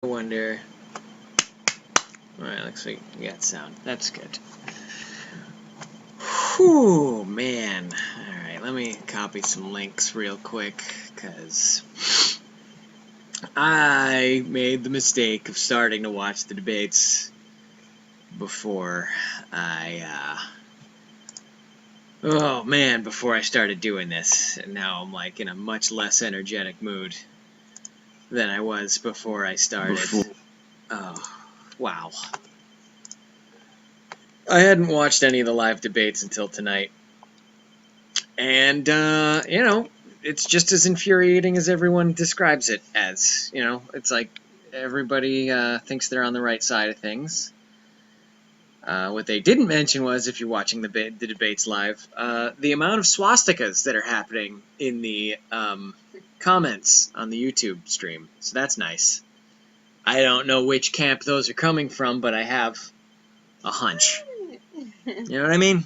I wonder. Alright, looks like we got sound. That's good. Whew, man. Alright, let me copy some links real quick, because I made the mistake of starting to watch the debates before before I started doing this. And now I'm like in a much less energetic mood than I was before I started. Oh, wow. I hadn't watched any of the live debates until tonight. And, it's just as infuriating as everyone describes it as. It's like everybody thinks they're on the right side of things. What they didn't mention was, if you're watching the debates live, the amount of swastikas that are happening in the comments on the YouTube stream. So that's nice. I don't know which camp those are coming from, but I have a hunch. You know what I mean?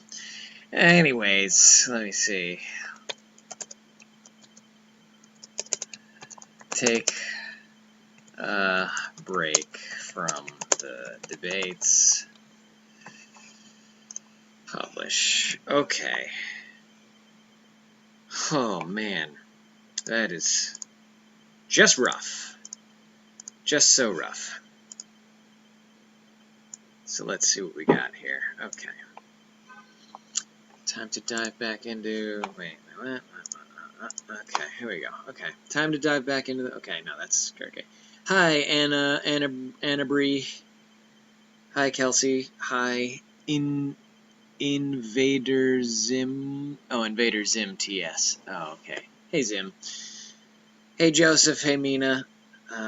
Anyways, let me see. Take a break from the debates. Publish. Okay. Oh, man. That is just rough. Just so rough. So let's see what we got here. Okay. Time to dive back into... Wait. Okay, here we go. Okay. Time to dive back into the... Okay, no, that's... Okay. Hi, Anna Bree. Hi, Kelsey. Hi, Invader Zim. Oh, Invader Zim TS. Oh, okay. Hey, Zim. Hey, Joseph. Hey, Mina.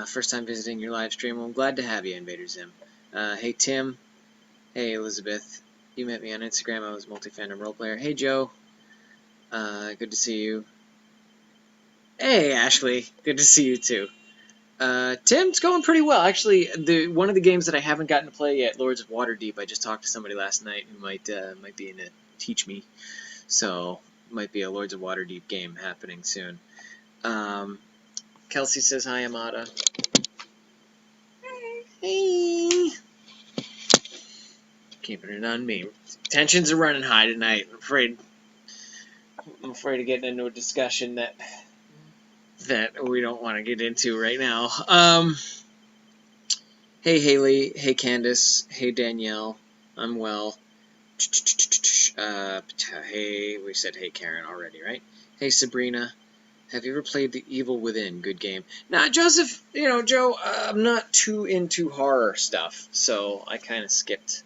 First time visiting your live stream. Well, I'm glad to have you, Invader Zim. Hey, Tim. Hey, Elizabeth. You met me on Instagram. I was a multi-fandom roleplayer. Hey, Joe. Good to see you. Hey, Ashley. Good to see you, too. Tim's going pretty well. Actually, one of the games that I haven't gotten to play yet, Lords of Waterdeep, I just talked to somebody last night who might be in to teach me. So, might be a Lords of Waterdeep game happening soon. Kelsey says hi, Amada. Hey. Keeping it on me. Tensions are running high tonight. I'm afraid of getting into a discussion that we don't want to get into right now. Hey, Haley. Hey, Candace. Hey, Danielle. I'm well. Hey, we said hey, Karen already, right? Hey, Sabrina. Have you ever played The Evil Within? Good game. Nah, Joseph, Joe, I'm not too into horror stuff, so I kind of skipped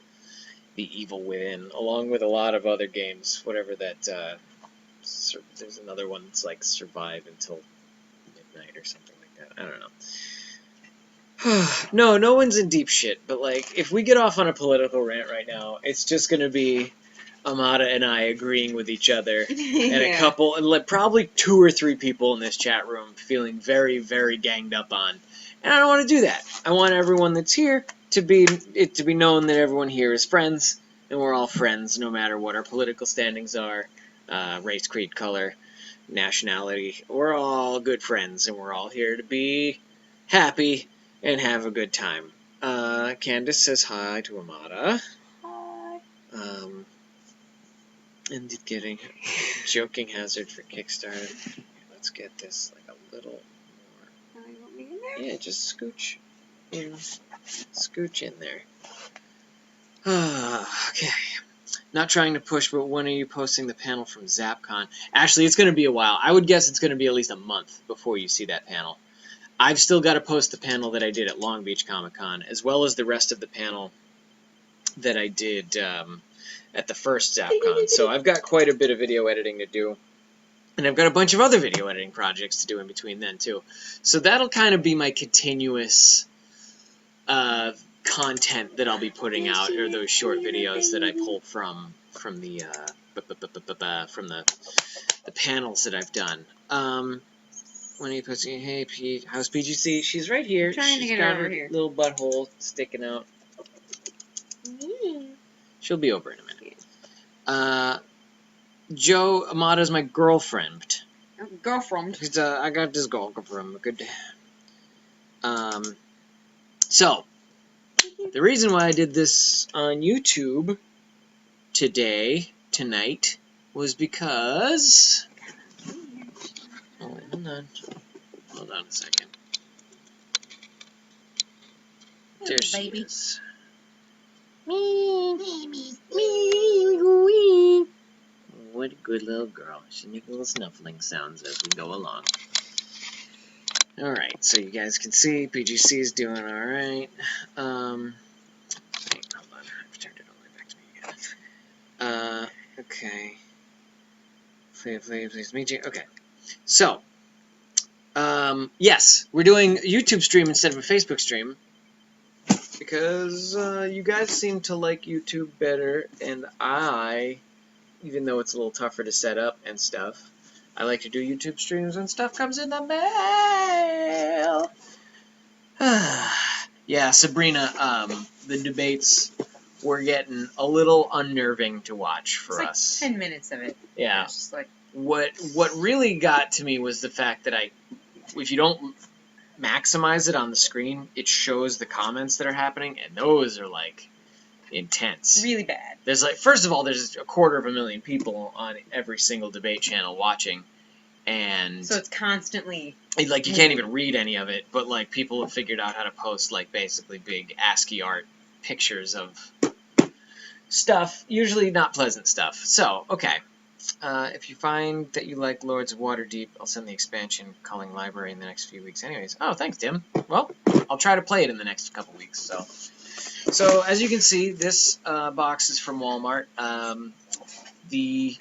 The Evil Within, along with a lot of other games, whatever that, there's another one that's like Survive Until Midnight or something like that. I don't know. No one's in deep shit, but like, if we get off on a political rant right now, it's just gonna be Amada and I agreeing with each other, and a couple, and probably 2 or 3 people in this chat room feeling very, very ganged up on. And I don't want to do that. I want everyone that's here to be known that everyone here is friends, and we're all friends, no matter what our political standings are, race, creed, color, nationality. We're all good friends, and we're all here to be happy and have a good time. Candace says hi to Amada. Hi. And getting joking hazard for Kickstarter. Let's get this like a little more. Oh, you want me in there? Yeah, just scooch in there. Okay. Not trying to push, but when are you posting the panel from ZapCon? Actually, it's going to be a while. I would guess it's going to be at least a month before you see that panel. I've still got to post the panel that I did at Long Beach Comic Con, as well as the rest of the panel that I did at the first ZapCon. So I've got quite a bit of video editing to do. And I've got a bunch of other video editing projects to do in between then, too. So that'll kind of be my continuous content that I'll be putting out, or those short videos that I pull from the panels that I've done. When are you posting? Hey, Pete, how's PGC? She's right here. I'm trying to get her over here. Little butthole sticking out. She'll be over in a minute. Joe, Amada's my girlfriend. Girlfriend. I got this girlfriend. Good. So, the reason why I did this on YouTube tonight, was because... Oh, hold on. Hold on a second. There she is. What a good little girl. She makes little snuffling sounds as we go along. Alright, so you guys can see PGC is doing alright. Wait, hold on. I've turned it all the way back to me again. Okay. Please meet you. Okay. So, yes, we're doing a YouTube stream instead of a Facebook stream. Because you guys seem to like YouTube better, and even though it's a little tougher to set up and stuff, I like to do YouTube streams when stuff comes in the mail. Yeah, Sabrina, the debates were getting a little unnerving to watch for us. 10 minutes of it. Yeah. It's just like... What really got to me was the fact that if you don't maximize it on the screen, it shows the comments that are happening, and those are like intense. Really bad. There's like, first of all, there's 250,000 people on every single debate channel watching, and so it's constantly like you can't even read any of it, but like people have figured out how to post like basically big ASCII art pictures of stuff, usually not pleasant stuff. So, okay. If you find that you like Lords of Waterdeep, I'll send the expansion Calling Library in the next few weeks anyways. Oh, thanks, Tim. Well, I'll try to play it in the next couple weeks. So as you can see, this box is from Walmart. The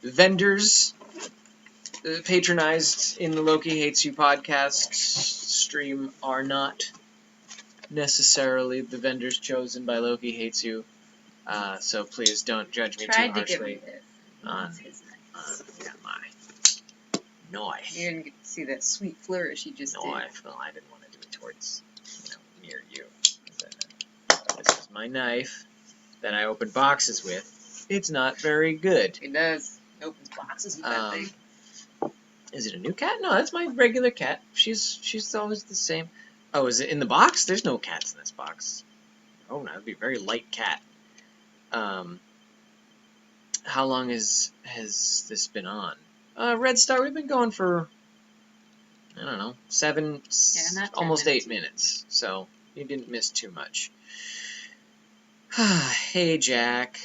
vendors patronized in the Loki Hates You podcast stream are not necessarily the vendors chosen by Loki Hates You. So please don't judge me too harshly. On my knife. You didn't get to see that sweet flourish he just did. Knife. Well, I didn't want to do it towards, near you. This is my knife that I open boxes with. It's not very good. It does. It opens boxes with that thing. Is it a new cat? No, that's my regular cat. She's always the same. Oh, is it in the box? There's no cats in this box. Oh, no, that'd be a very light cat. How long has this been on? Red Star, we've been going for, I don't know, almost 8 minutes. So you didn't miss too much. Hey, Jack.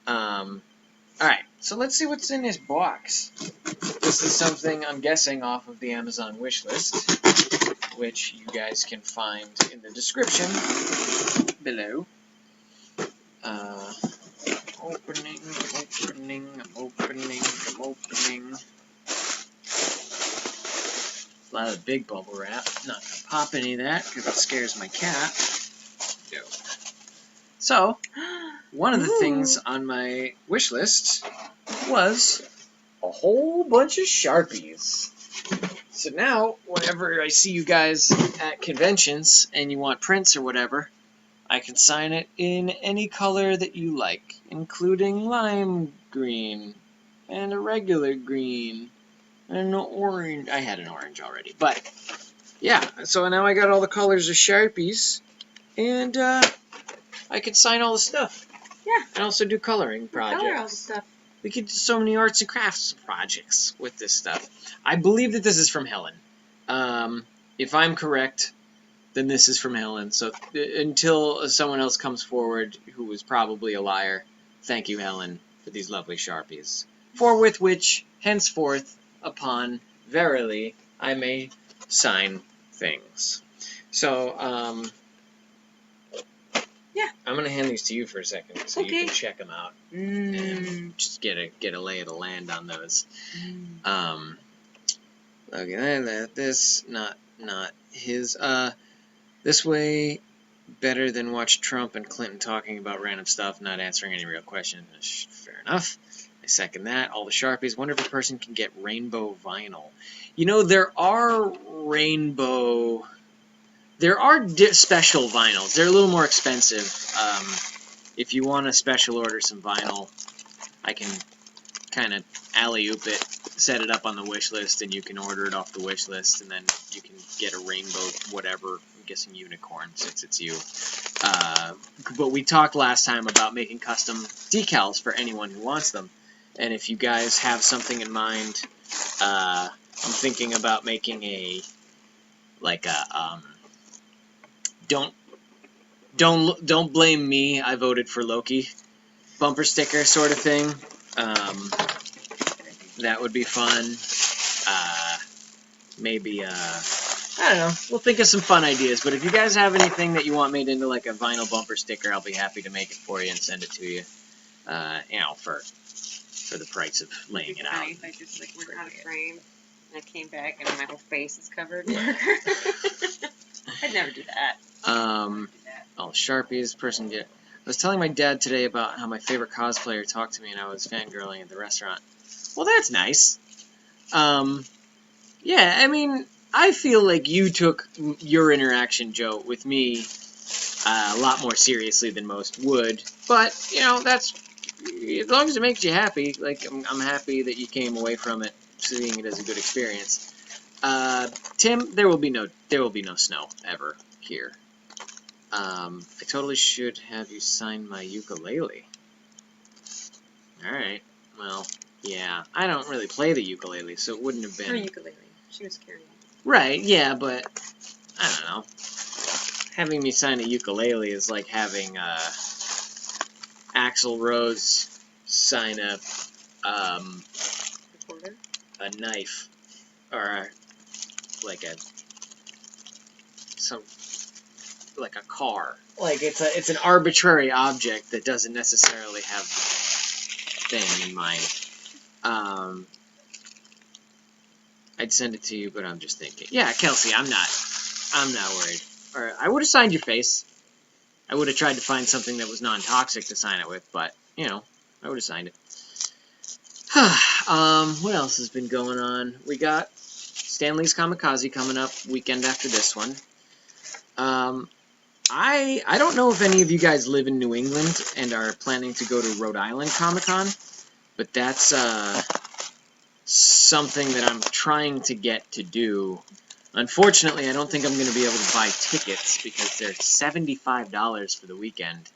Alright, so let's see what's in this box. This is something I'm guessing off of the Amazon wish list, which you guys can find in the description below. Opening. A lot of big bubble wrap. Not gonna pop any of that because it scares my cat. Go. So, one of the things on my wish list was a whole bunch of Sharpies. So now, whenever I see you guys at conventions and you want prints or whatever, I can sign it in any color that you like, including lime green, and a regular green, and an orange. I had an orange already, but yeah, so now I got all the colors of Sharpies, and I can sign all the stuff. Yeah. And also do coloring projects. Color all the stuff. We could do so many arts and crafts projects with this stuff. I believe that this is from Helen. If I'm correct, then this is from Helen. So until someone else comes forward who is probably a liar, thank you, Helen, for these lovely Sharpies. For with which, henceforth, upon verily, I may sign things. So, yeah, I'm going to hand these to you for a second so you can check them out. And just get a lay of the land on those. Okay, this, not his, this way, better than watch Trump and Clinton talking about random stuff, not answering any real questions. Fair enough. I second that. All the Sharpies. Wonder if a person can get rainbow vinyl. You know, there are special vinyls. They're a little more expensive. If you want to special order some vinyl, I can kind of alley-oop it, set it up on the wish list, and you can order it off the wish list, and then you can get a rainbow whatever, guessing unicorn since it's you. But we talked last time about making custom decals for anyone who wants them. And if you guys have something in mind, I'm thinking about making a don't blame me, I voted for Loki bumper sticker sort of thing. That would be fun. Maybe I don't know. We'll think of some fun ideas. But if you guys have anything that you want made into like a vinyl bumper sticker, I'll be happy to make it for you and send it to you. For the price of laying it out. If I just like went out of frame and I came back and my whole face is covered in marker. I'd never do that. All Sharpies, person get. I was telling my dad today about how my favorite cosplayer talked to me and I was fangirling at the restaurant. Well, that's nice. Yeah, I mean, I feel like you took your interaction, Joe, with me a lot more seriously than most would. But, you know, that's, as long as it makes you happy, like, I'm happy that you came away from it seeing it as a good experience. Tim, there will be no snow ever here. I totally should have you sign my ukulele. Alright, well, yeah, I don't really play the ukulele, so it wouldn't have been... Her ukulele. She was carrying it. Right, yeah, but, I don't know. Having me sign a ukulele is like having, Axl Rose sign a knife, or like a car. Like it's an arbitrary object that doesn't necessarily have the thing in mind. I'd send it to you, but I'm just thinking. Yeah, Kelsey, I'm not worried. Or I would have signed your face. I would have tried to find something that was non-toxic to sign it with, but, you know, I would have signed it. What else has been going on? We got Stanley's Kamikaze coming up weekend after this one. I don't know if any of you guys live in New England and are planning to go to Rhode Island Comic-Con, but that's something that I'm trying to get to do. Unfortunately, I don't think I'm going to be able to buy tickets because they're $75 for the weekend,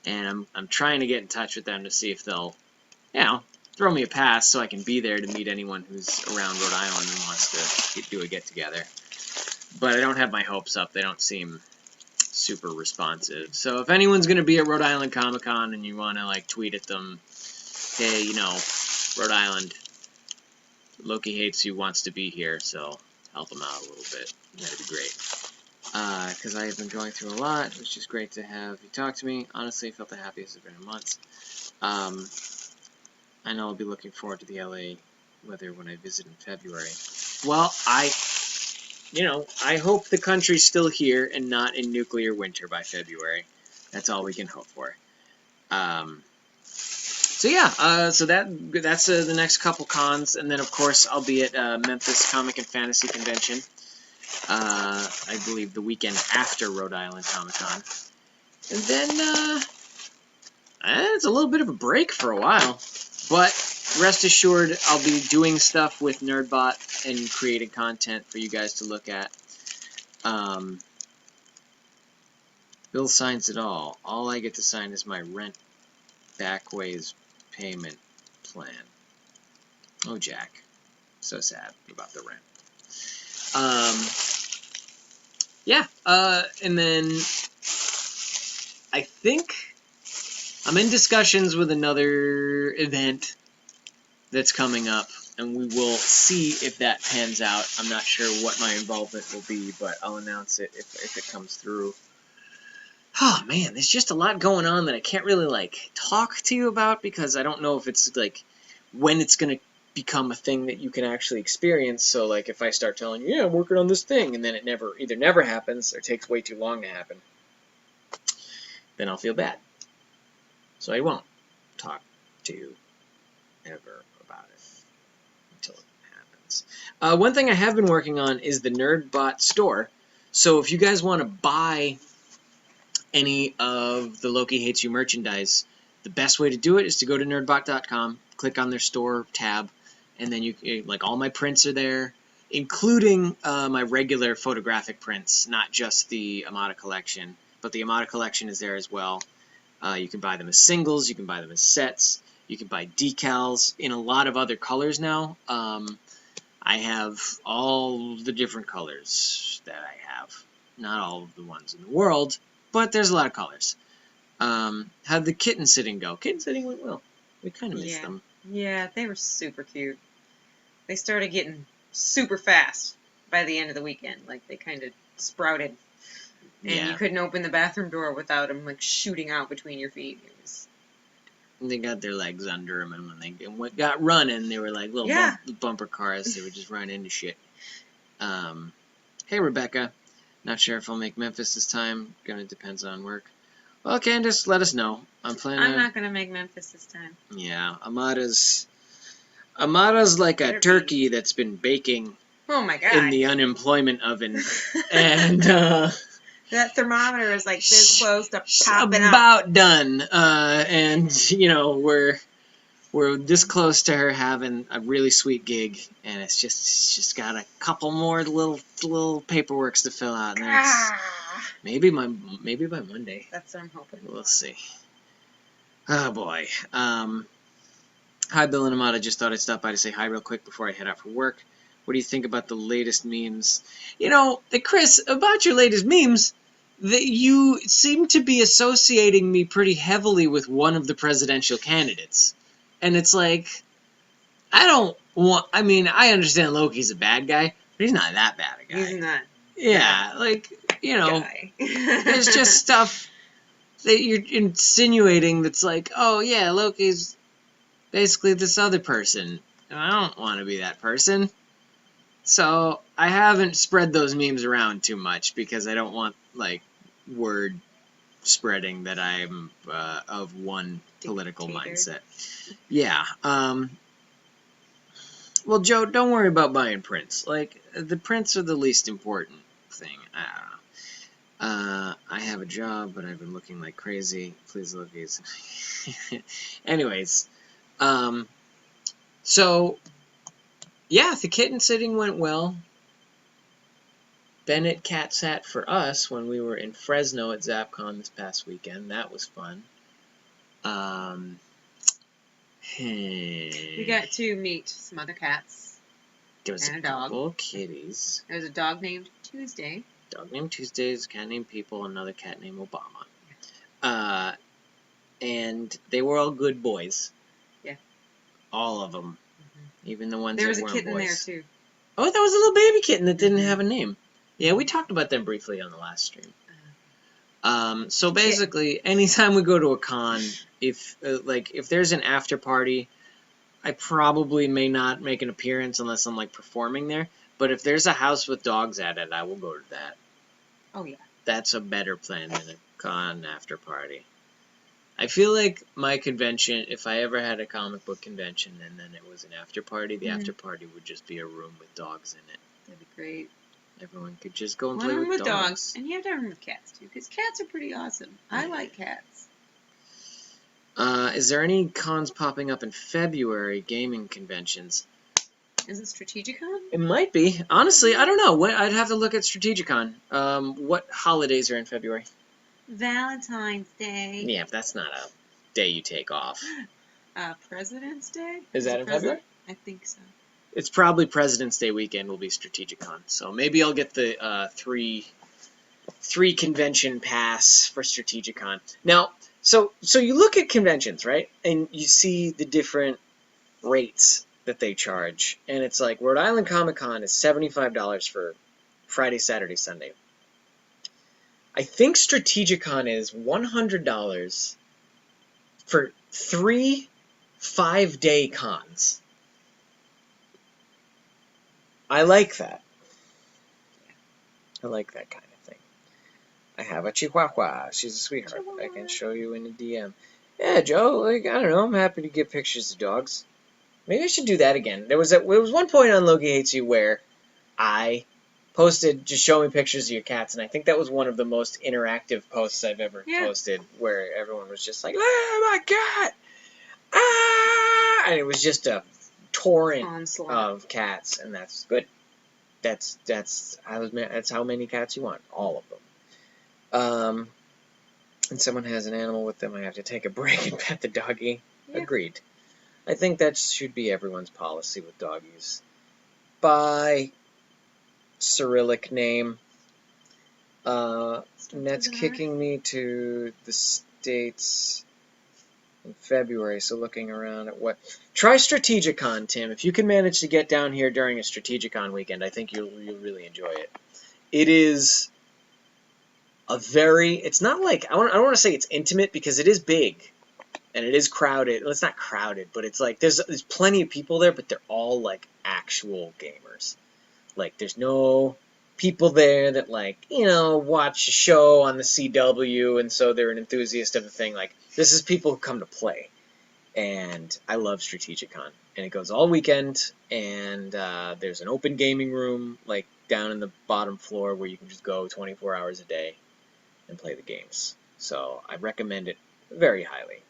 and I'm trying to get in touch with them to see if they'll, you know, throw me a pass so I can be there to meet anyone who's around Rhode Island and wants to do a get-together. But I don't have my hopes up. They don't seem super responsive. So if anyone's going to be at Rhode Island Comic-Con and you want to, like, tweet at them, hey, you know, Rhode Island, Loki hates you, wants to be here, so help him out a little bit. That'd be great. Because I have been going through a lot. It was just great to have you talk to me. Honestly, I felt the happiest I've been in months. I know I'll be looking forward to the LA weather when I visit in February. Well, I hope the country's still here and not in nuclear winter by February. That's all we can hope for. So yeah, so that's the next couple cons, and then of course I'll be at Memphis Comic and Fantasy Convention. I believe the weekend after Rhode Island Comic Con, and then it's a little bit of a break for a while. But rest assured, I'll be doing stuff with NerdBot and creating content for you guys to look at. Bill signs it all. All I get to sign is my rent backways payment plan. Oh, Jack. So sad about the rent. Yeah, and then I think I'm in discussions with another event that's coming up, and we will see if that pans out. I'm not sure what my involvement will be, but I'll announce it if it comes through. Oh, man, there's just a lot going on that I can't really, like, talk to you about because I don't know if it's, like, when it's going to become a thing that you can actually experience. So, like, if I start telling you, yeah, I'm working on this thing, and then it either never happens or takes way too long to happen, then I'll feel bad. So I won't talk to you ever about it until it happens. One thing I have been working on is the NerdBot store. So if you guys want to buy any of the Loki Hates You merchandise, the best way to do it is to go to nerdbot.com, click on their store tab, and then you, like, all my prints are there. including my regular photographic prints, not just the Amada collection, but the Amada collection is there as well. You can buy them as singles, you can buy them as sets, you can buy decals in a lot of other colors now. I have all the different colors that I have. Not all of the ones in the world, but there's a lot of colors. How'd the kitten sitting go? Kitten sitting went well. We kind of missed them. Yeah, they were super cute. They started getting super fast by the end of the weekend. Like, they kind of sprouted. And you couldn't open the bathroom door without them, like, shooting out between your feet. It was... They got their legs under them, and when they got running, they were like little bumper cars. They would just run into shit. Hey, Rebecca. Not sure if I'll make Memphis this time. Gonna depends on work. Well, Candace, let us know. I'm not gonna make Memphis this time. Yeah, Amada's like a turkey that's been baking. Oh my god. In the unemployment oven, and that thermometer is like this close to popping about done. And you know we're this close to her having a really sweet gig, and it's just got a couple more little paperworks to fill out. And maybe by Monday. That's what I'm hoping. We'll see. Oh boy. Hi, Bill and Amada. Just thought I'd stop by to say hi real quick before I head out for work. What do you think about the latest memes? You know, Chris, about your latest memes, you seem to be associating me pretty heavily with one of the presidential candidates. And it's like, I understand Loki's a bad guy, but he's not that bad a guy. He's not. Yeah, like, you know, there's just stuff that you're insinuating that's like, oh yeah, Loki's basically this other person. And I don't want to be that person. So I haven't spread those memes around too much because I don't want, like, word spreading that I'm of one political mindset. Yeah. Well, Joe, don't worry about buying prints. Like, the prints are the least important thing. I don't know. I have a job, but I've been looking like crazy. Please look easy. Anyways, so, yeah, the kitten sitting went well. Bennett cat sat for us when we were in Fresno at ZapCon this past weekend. That was fun. We got to meet some other cats. There was and a couple kitties. There was a dog named Tuesday. Dog named Tuesday, a cat named People, another cat named Obama. And they were all good boys. Yeah. All of them. Mm-hmm. Even the ones that weren't boys. There was a kitten there, too. Oh, that was a little baby kitten that didn't have a name. Yeah, we talked about them briefly on the last stream. So basically, anytime we go to a con, if there's an after party, I probably may not make an appearance unless I'm, like, performing there. But if there's a house with dogs at it, I will go to that. Oh, yeah. That's a better plan than a con after party. I feel like my convention, if I ever had a comic book convention and then it was an after party, the after party would just be a room with dogs in it. That'd be great. Everyone could just go and play with dogs. And you have to have room with cats, too, because cats are pretty awesome. Yeah. I like cats. Is there any cons popping up in February, gaming conventions? Is it Strategicon? It might be. Honestly, I don't know. I'd have to look at Strategicon. What holidays are in February? Valentine's Day. Yeah, that's not a day you take off. President's Day? Is that in February? I think so. It's probably President's Day weekend will be Strategicon. So maybe I'll get the three convention pass for Strategicon. Now, so you look at conventions, right? And you see the different rates that they charge. And it's like Rhode Island Comic Con is $75 for Friday, Saturday, Sunday. I think Strategicon is $100 for 3 5-day cons. I like that. I like that kind of thing. I have a Chihuahua. She's a sweetheart. I can show you in a DM. Yeah, Joe, like, I don't know. I'm happy to get pictures of dogs. Maybe I should do that again. There was one point on Loki Hates You where I posted, just show me pictures of your cats, and I think that was one of the most interactive posts I've ever posted, where everyone was just like, "Oh my cat!" And it was just a torrent of cats, and that's good. That's how many cats you want, all of them. And someone has an animal with them, I have to take a break and pet the doggy. Yeah. Agreed. I think that should be everyone's policy with doggies. By Cyrillic name. Net's kicking me to the States in February, so looking around at what... Try Strategicon, Tim. If you can manage to get down here during a Strategicon weekend, I think you'll really enjoy it. It is a very... It's not like... I don't want to say it's intimate, because it is big. And it is crowded. Well, it's not crowded, but it's like... There's plenty of people there, but they're all, like, actual gamers. Like, there's no people there that, like, you know, watch a show on the CW, and so they're an enthusiast of the thing. Like, this is people who come to play. And I love Strategicon. And it goes all weekend, and there's an open gaming room, like, down in the bottom floor where you can just go 24 hours a day and play the games. So I recommend it very highly.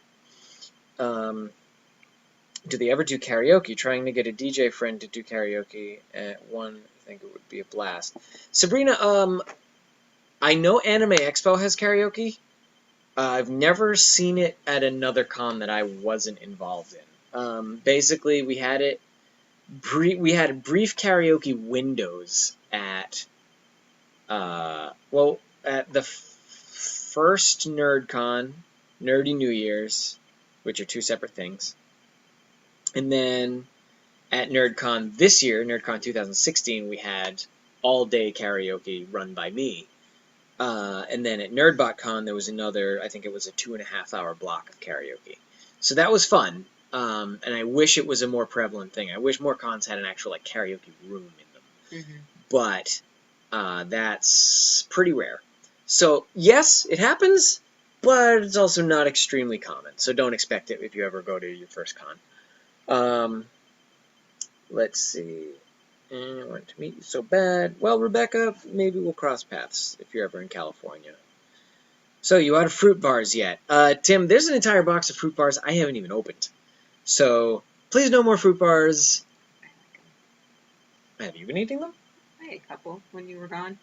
Do they ever do karaoke? Trying to get a DJ friend to do karaoke at one, I think it would be a blast. Sabrina, I know Anime Expo has karaoke. I've never seen it at another con that I wasn't involved in. Basically, we had brief karaoke windows at at the first NerdCon, Nerdy New Year's, which are two separate things. And then at NerdCon this year, NerdCon 2016, we had all-day karaoke run by me. And then at NerdBotCon, there was another, I think it was a 2.5-hour block of karaoke. So that was fun, and I wish it was a more prevalent thing. I wish more cons had an actual like karaoke room in them. Mm-hmm. But that's pretty rare. So, yes, it happens, but it's also not extremely common. So don't expect it if you ever go to your first con. Let's see. I want to meet you so bad. Well, Rebecca, maybe we'll cross paths if you're ever in California. So, you out of fruit bars yet? Tim, there's an entire box of fruit bars I haven't even opened. So, please no more fruit bars. Have you been eating them? I ate a couple when you were gone.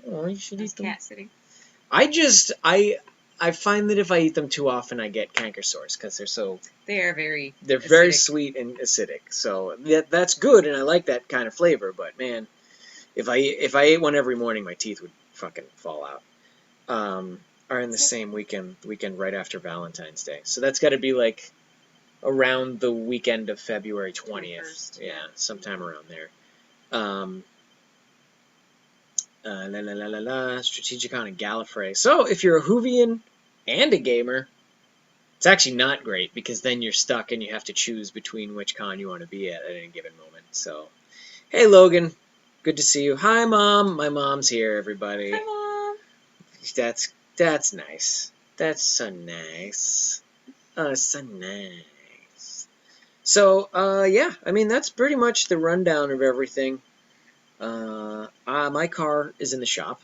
Oh, you should eat them. Cat sitting. I find that if I eat them too often, I get canker sores because they're very very sweet and acidic. So that's good, and I like that kind of flavor. But man, if I ate one every morning, my teeth would fucking fall out. Are in the same weekend right after Valentine's Day. So that's got to be like around the weekend of February 20th. Yeah, sometime around there. Strategicon and Gallifrey. So, if you're a Whovian and a gamer, it's actually not great, because then you're stuck and you have to choose between which con you want to be at any given moment. So, hey Logan, good to see you. Hi Mom, my mom's here, everybody. Hi Mom. That's nice. That's so nice. Oh, so nice. So, yeah, I mean, that's pretty much the rundown of everything. My car is in the shop.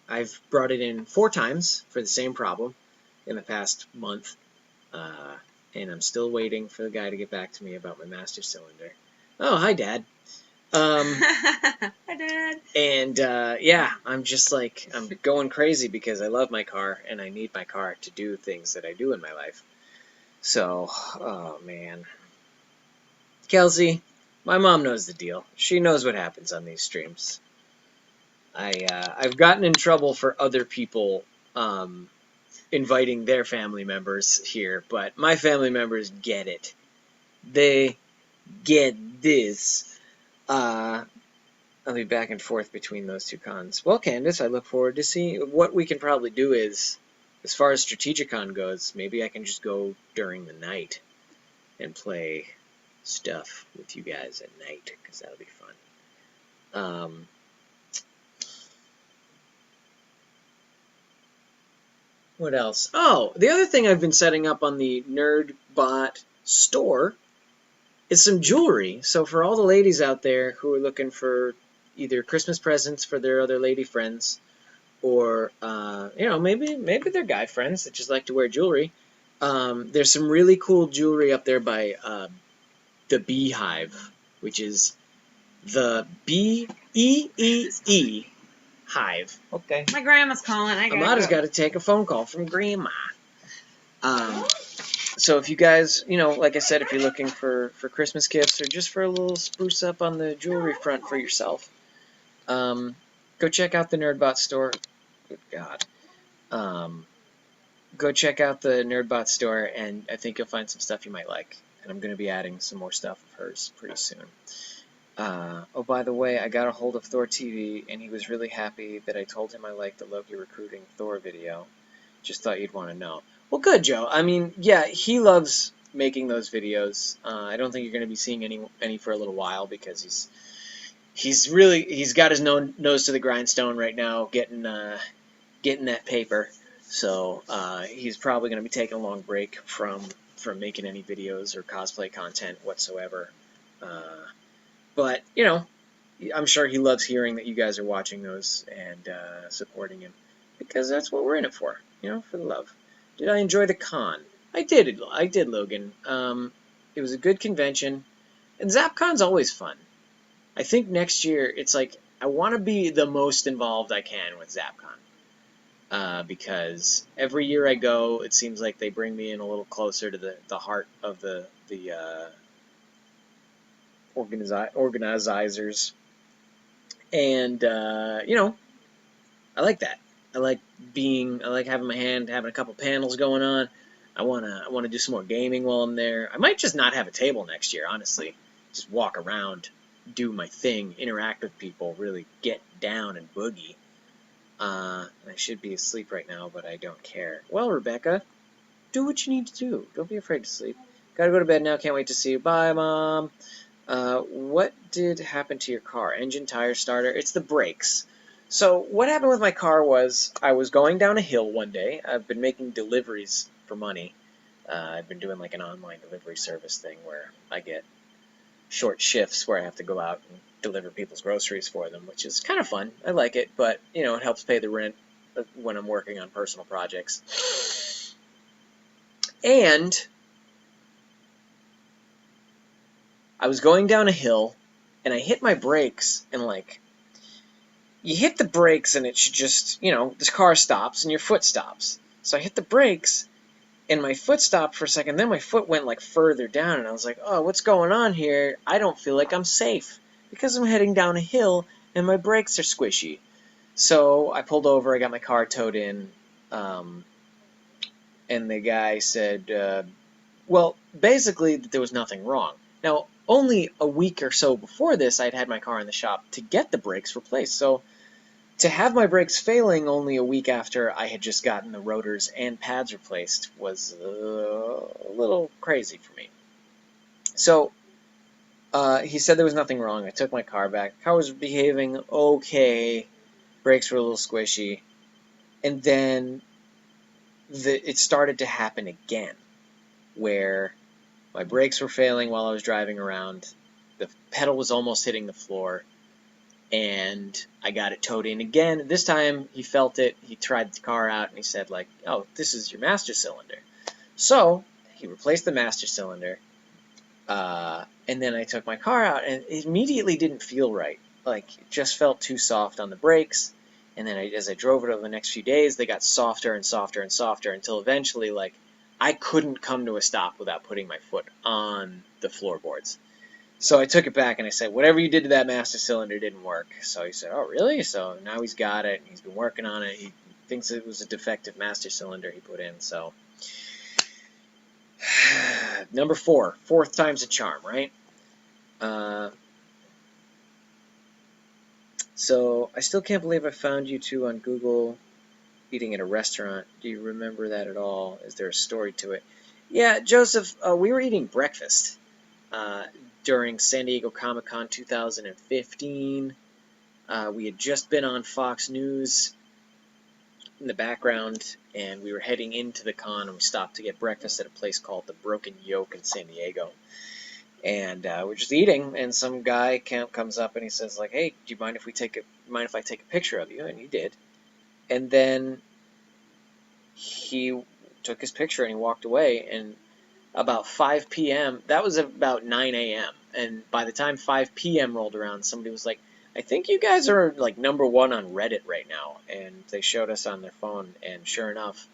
I've brought it in 4 times for the same problem in the past month, and I'm still waiting for the guy to get back to me about my master cylinder. Oh, hi, Dad. Hi, Dad. And, yeah, I'm just like, I'm going crazy because I love my car, and I need my car to do things that I do in my life. So, oh, man. Kelsey, my mom knows the deal. She knows what happens on these streams. I've gotten in trouble for other people inviting their family members here, but my family members get it. They get this. I'll be back and forth between those two cons. Well, Candace, I look forward to seeing. What we can probably do is, as far as Strategicon goes, maybe I can just go during the night and play stuff with you guys at night, because that'll be fun. What else? Oh, the other thing I've been setting up on the NerdBot store is some jewelry. So for all the ladies out there who are looking for either Christmas presents for their other lady friends, or maybe they're guy friends that just like to wear jewelry, there's some really cool jewelry up there by the Beehive, which is The BEEE Hive. Okay. My grandma's calling. I gotta Amada's go. got to take a phone call from Grandma. So if you guys, like I said, if you're looking for Christmas gifts or just for a little spruce up on the jewelry front for yourself, go check out the NerdBot store. Good God. Go check out the NerdBot store, and I think you'll find some stuff you might like. And I'm going to be adding some more stuff of hers pretty soon. Oh, by the way, I got a hold of ThorTV, and he was really happy that I told him I liked the Loki recruiting Thor video. Just thought you'd want to know. Well, good, Joe. I mean, yeah, he loves making those videos. I don't think you're going to be seeing any for a little while because he's got his nose to the grindstone right now, getting that paper. So he's probably going to be taking a long break from making any videos or cosplay content whatsoever. But I'm sure he loves hearing that you guys are watching those and supporting him, because that's what we're in it for, for the love. Did I enjoy the con? I did, Logan. It was a good convention, and ZapCon's always fun. I think next year, it's like, I want to be the most involved I can with ZapCon, because every year I go, it seems like they bring me in a little closer to the heart of the organizers. And, I like that. I like having my hand, having a couple panels going on. I wanna do some more gaming while I'm there. I might just not have a table next year, honestly. Just walk around, do my thing, interact with people, really get down and boogie. I should be asleep right now, but I don't care. Well, Rebecca, do what you need to do. Don't be afraid to sleep. Gotta go to bed now. Can't wait to see you. Bye, Mom. What did happen to your car? Engine, tire, starter? It's the brakes. So what happened with my car was I was going down a hill one day. I've been making deliveries for money. I've been doing like an online delivery service thing where I get short shifts where I have to go out and deliver people's groceries for them, which is kind of fun. I like it, but it helps pay the rent when I'm working on personal projects. And I was going down a hill, and I hit my brakes, and you hit the brakes, and it should just, this car stops, and your foot stops. So I hit the brakes, and my foot stopped for a second, then my foot went further down, and I was like, oh, what's going on here? I don't feel like I'm safe, because I'm heading down a hill, and my brakes are squishy. So I pulled over, I got my car towed in, and the guy said, well, basically, there was nothing wrong. Now, only a week or so before this, I'd had my car in the shop to get the brakes replaced. So to have my brakes failing only a week after I had just gotten the rotors and pads replaced was a little crazy for me. So he said there was nothing wrong. I took my car back. The car was behaving okay. Brakes were a little squishy. And then it started to happen again, where my brakes were failing while I was driving around. The pedal was almost hitting the floor. And I got it towed in again. This time he felt it. He tried the car out and he said, oh, this is your master cylinder. So he replaced the master cylinder. And then I took my car out and it immediately didn't feel right. It just felt too soft on the brakes. And then as I drove it over the next few days, they got softer and softer and softer until eventually, I couldn't come to a stop without putting my foot on the floorboards. So I took it back and I said, whatever you did to that master cylinder didn't work. So he said, oh, really? So now he's got it, and he's been working on it. He thinks it was a defective master cylinder he put in. So number 4, fourth time's a charm, right? So I still can't believe I found you two on Google eating at a restaurant. Do you remember that at all? Is there a story to it? Yeah, Joseph, we were eating breakfast during San Diego Comic-Con 2015. We had just been on Fox News in the background, and we were heading into the con, and we stopped to get breakfast at a place called the Broken Yoke in San Diego. And we're just eating, and some guy comes up and he says, hey, do you mind if I take a picture of you? And he did. And then he took his picture and he walked away, and about 5 p.m. That was about 9 a.m. And by the time 5 p.m. rolled around, somebody was like, I think you guys are like #1 on Reddit right now. And they showed us on their phone, and sure enough,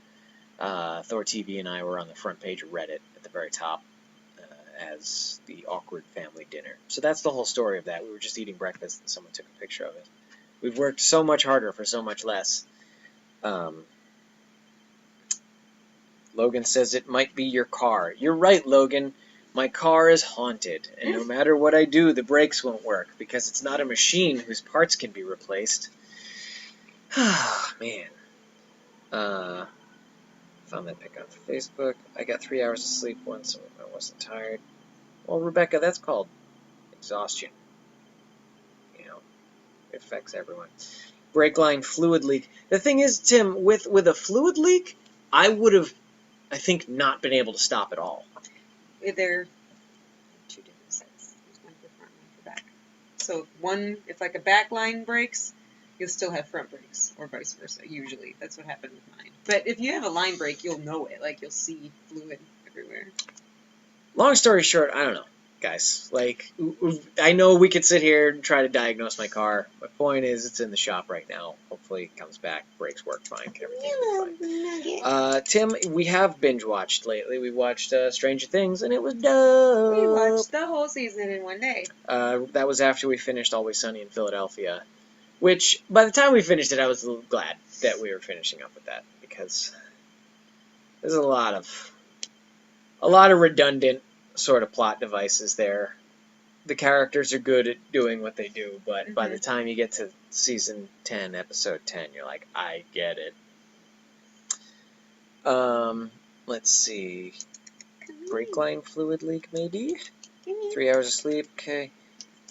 ThorTV and I were on the front page of Reddit at the very top as the awkward family dinner. So that's the whole story of that. We were just eating breakfast and someone took a picture of it. We've worked so much harder for so much less. Logan says it might be your car. You're right, Logan. My car is haunted, and no matter what I do, the brakes won't work because it's not a machine whose parts can be replaced. Man. Found that pic on Facebook. I got 3 hours of sleep once and I wasn't tired. Well, Rebecca, that's called exhaustion. You know, it affects everyone. Brake line fluid leak. The thing is, Tim, with a fluid leak, I would have, I think, not been able to stop at all. They're 2 different sets. There's one for front, one for back. So if like a back line breaks, you'll still have front brakes, or vice versa. Usually, that's what happened with mine. But if you have a line brake, you'll know it. Like you'll see fluid everywhere. Long story short, I don't know, guys. Like, I know we could sit here and try to diagnose my car. My point is, it's in the shop right now. Hopefully, it comes back, brakes work fine, everything will be fine. Tim, we have binge watched lately. We watched Stranger Things, and it was dope. We watched the whole season in one day. That was after we finished Always Sunny in Philadelphia. Which, by the time we finished it, I was a little glad that we were finishing up with that, because there's a lot of redundant sort of plot devices there. The characters are good at doing what they do, but by the time you get to season 10, episode 10, you're like, I get it. Let's see. Brake line fluid leak, maybe? 3 hours of sleep, okay.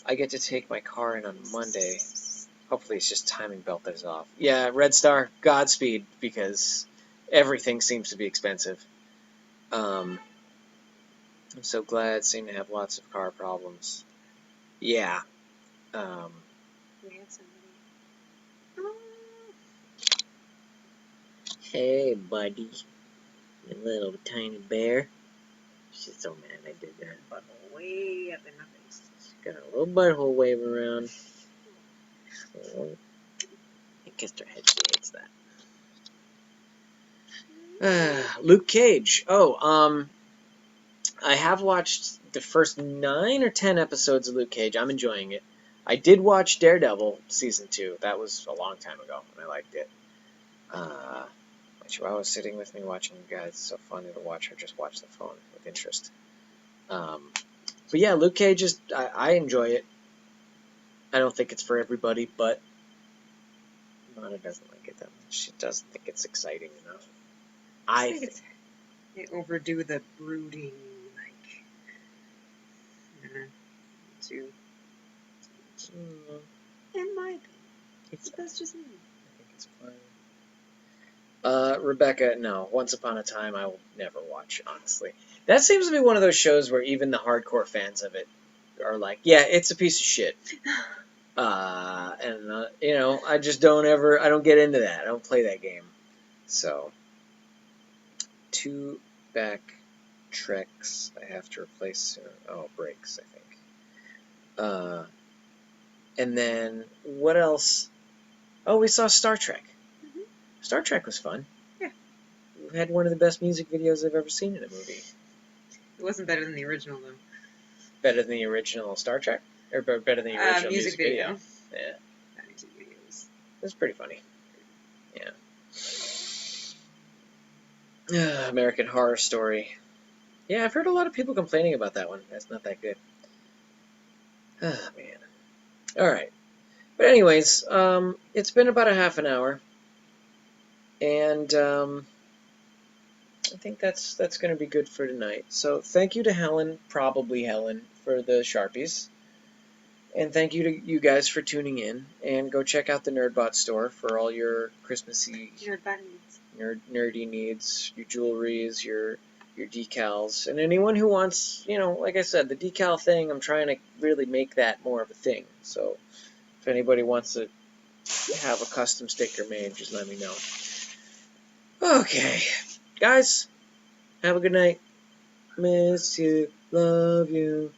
I get to take my car in on Monday. Hopefully it's just timing belt that is off. Yeah, Red Star, Godspeed, because everything seems to be expensive. I'm so glad. Seem to have lots of car problems. Yeah. Hey, buddy. You little tiny bear. She's so mad I did that. Butthole way up in my face. She's got a little butthole waving around. I kissed her head. She hates that. Luke Cage. Oh, I have watched the first 9 or 10 episodes of Luke Cage. I'm enjoying it. I did watch Daredevil season 2. That was a long time ago, and I liked it. My Chihuahua was sitting with me watching you guys. It's so funny to watch her just watch the phone with interest. But yeah, Luke Cage is. I enjoy it. I don't think it's for everybody, but Mona doesn't like it that much. She doesn't think it's exciting enough. I think they overdo the brooding, too much. In my opinion. That's just me. I think it's fine. Rebecca, no. Once Upon a Time, I will never watch, honestly. That seems to be one of those shows where even the hardcore fans of it are like, yeah, it's a piece of shit. You know, I just don't get into that. I don't play that game. So, 2 back treks I have to replace soon. Oh, brakes, I think. And then, what else? Oh, we saw Star Trek. Star Trek was fun. Yeah. We had one of the best music videos I've ever seen in a movie. It wasn't better than the original, though. Better than the original Star Trek? Or better than the original music video? Yeah. Music videos. It was pretty funny. Yeah. American Horror Story. Yeah, I've heard a lot of people complaining about that one. That's not that good. Ah, man. Alright. But anyways, it's been about a half an hour. And I think that's going to be good for tonight. So thank you to Helen, probably Helen, for the Sharpies. And thank you to you guys for tuning in. And go check out the NerdBot store for all your Christmassy nerdy needs, your jewelries, your decals. And anyone who wants, you know, like I said, the decal thing, I'm trying to really make that more of a thing. So if anybody wants to have a custom sticker made, just let me know. Okay. Guys, have a good night. Miss you, love you.